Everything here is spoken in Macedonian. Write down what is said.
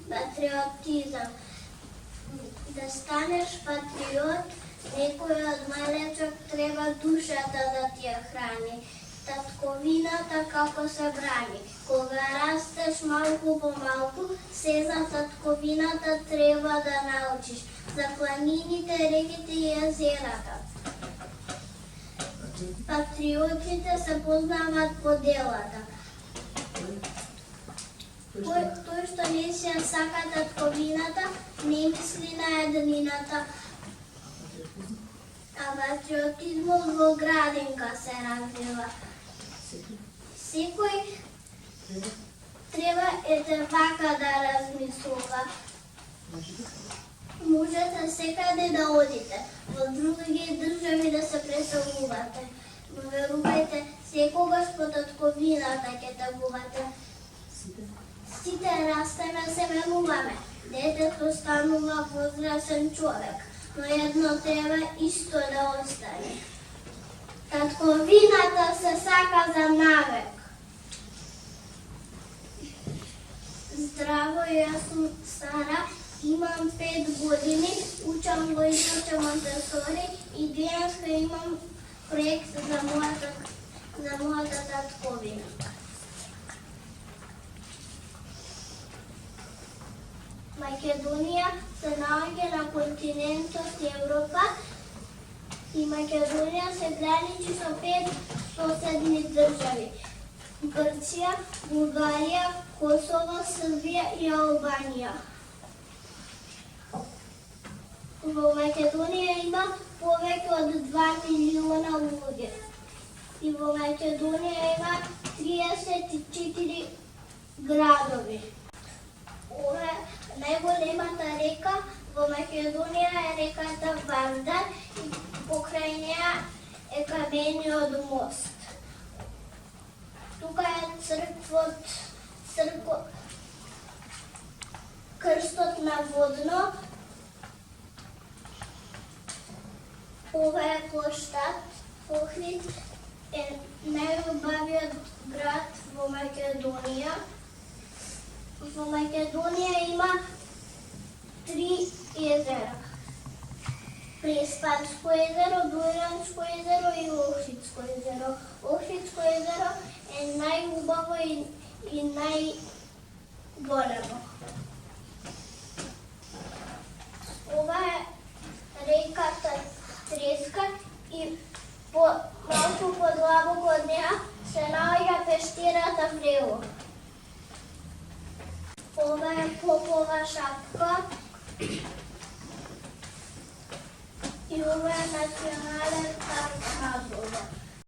Patriotizam. Da staneš patriot, nekoj od malečak treba dušata da ti je hrani. Tatkovinata kako se brani. Кога растеш малку по малку, се за татковината треба да научиш. За планините, реките и езерата. Патриотите се познават по делата. Тој што не се сака татковината, не мисли на еднината. А патриотизмот во градинка се развива. Секој треба вака да размислува. Можете секаде да одите, во други држави да се преселувате. Но верувајте, секогаш по татковината ќе тагувате. Сите растеме, се менуваме. Детето станува возрасен човек, но едно треба исто да остане. Татковината се сака за навек. Здраво, јас сум Сара, имам 5 години, учам во Ичача Монтесори и денеска имам проект за мојата татковина. Македонија се наоѓа на континентот Европа и Македонија се граничи со 5 соседни држави: Грција, Бугарија, Косово, Србија и Албанија. Во Македонија има повеќе од 2 милиона луѓе. И во Македонија има 34 градови. Ова е најголемата река во Македонија е реката Вардар и покрај неа е камениот мост. Тука е крстот на Водно. Ова е плоштад Охрид, е најубавиот град во Македонија. Во Македонија има 3 езера: Преспанско езеро, Дујранско езеро и Охридско езеро. Охридско езеро е најубаво и најголемо. Ова е реката Треска и малку подлабоко од неа се наоѓа пещерата Врело. Ова е Попова шапка и ова е национален